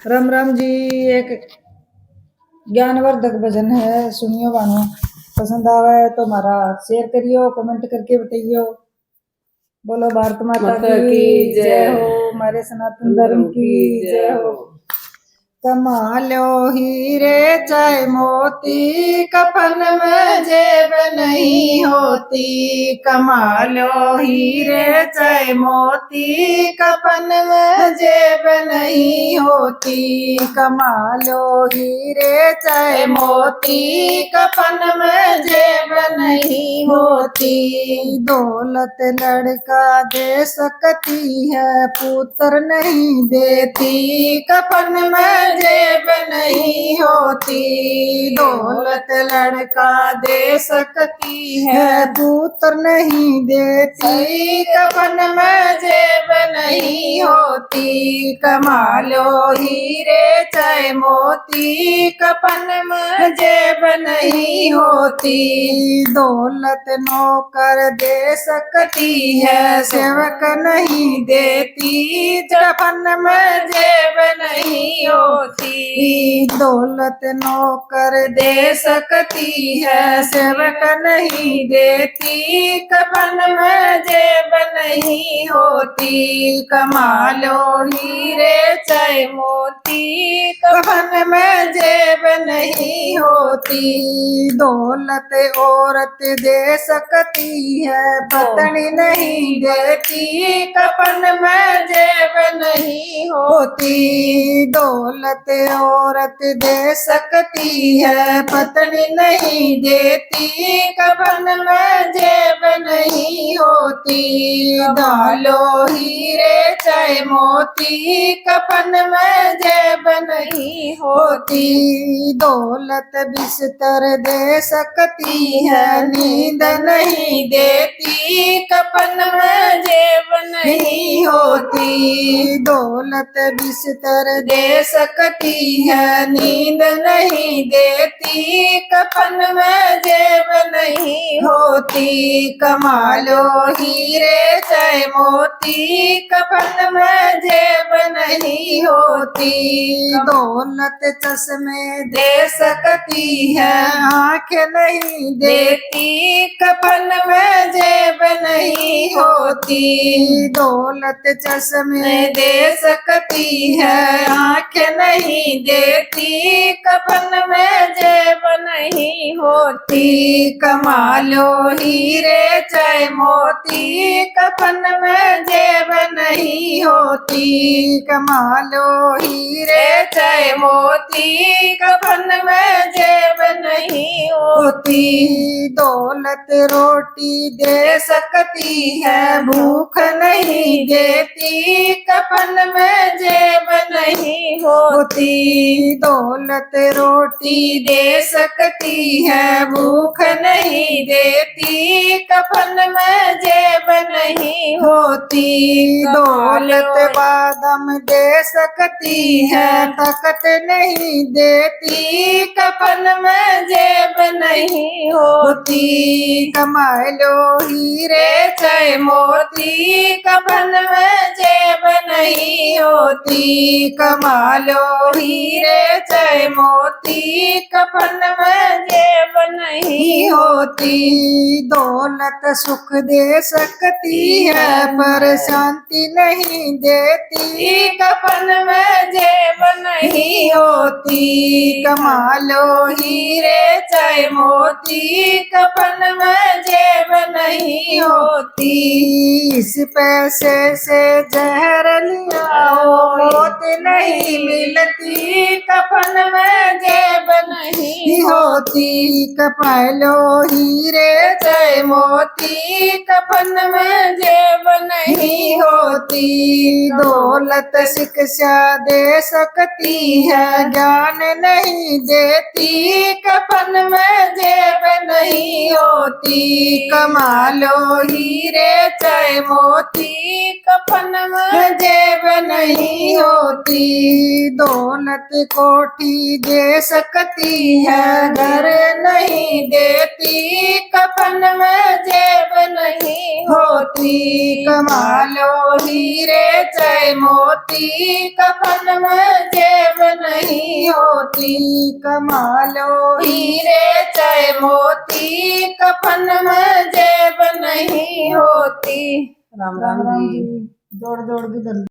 राम राम जी। एक ज्ञानवर्धक भजन है, सुनियो बानो। पसंद आवे तो हमारा शेयर करियो, कमेंट करके बताइयो। बोलो भारत माता की जय हो, हमारे सनातन धर्म की जय हो। कमालो हीरे चाहे मोती, कफन में जेब नहीं होती। कमालो हीरे चाहे मोती, कफन में जेब नहीं होती। कमालो हीरे चाहे मोती, कफन में जेब नहीं होती। दौलत लड़का दे सकती है, पुत्र नहीं देती। कफन में जेब नहीं होती। दौलत लड़का दे सकती है, पुत्र नहीं देती। कफन में जेब नहीं होती। कमालो हीरे चाहे मोती, कफन में जेब नहीं होती। दौलत नौकर दे सकती है, सेवक नहीं देती। कफन में जेब नहीं होती। दौलत नौकर दे सकती है, सेवक नहीं देती। कफन में जेब नहीं होती। कमालो हीरे चाहे मोती, कफन में जेब नहीं होती। दौलत औरत दे सकती है, पत्नी नहीं देती। कफन में जेब नहीं होती। दौलत औरत दे सकती है, पत्नी नहीं देती। कफन में जेब नहीं होती। डालो हीरे चाहे मोती, कफन में जेब नहीं होती। दौलत बिस्तर दे सकती है, नींद नहीं देती। कफन में जेब नहीं होती। दौलत बिस्तर दे सकती है, नींद नहीं देती। कफन में जेब नहीं होती। कमालो हीरे चाहे मोती, कफन में जेब नहीं होती। दौलत चश्मे दे सकती है, आँख नहीं देती। कफन में जेब नहीं होती। दौलत चश्मे दे सकती है, आँख नहीं देती। कफन में जेब नहीं होती। कमालो हीरे चाहे मोती, कफन में जेब नहीं होती। कमालो हीरे चाहे मोती, कफन में जेब नहीं होती। दौलत रोटी दे सकती है, भूख नहीं देती। कफन में जेब नहीं होती। दौलत रोटी दे सकती है, भूख नहीं देती। कफन में जेब नहीं होती। दौलत बादाम दे सकती है, ताकत नहीं देती। कफन में जेब नहीं होती। कमा लो हीरे चाहे मोती, कफन में जेब नहीं होती। कमा लो हीरे चाहे मोती, कफन में जेब नहीं होती। दौलत सुख दे सकती है, पर शांति नहीं देती। कफन में जेब नहीं होती। कमा लो हीरे चाहे मोती, कफन में जेब नहीं होती। इस पैसे से जहर लियाओ, मौत नहीं मिलती। कफन में जेब नहीं होती। कमा लो हीरे चाहे मोती, कफन में जेब नहीं होती। दौलत शिक्षा दे सकती है, ज्ञान नहीं देती। कफन में जेब नहीं होती। कमा लो हीरे चाहे मोती, कफन में जेब नहीं होती। दौलत कोठी दे सकती है, घर नहीं देती। कफन में जेब नहीं होती। कमा लो हीरे चाहे मोती, कफन में जेब होती, कमा लो हीरे चाहे मोती, कफन में जेब नहीं होती। राम राम जी। जोड़ जोड़ के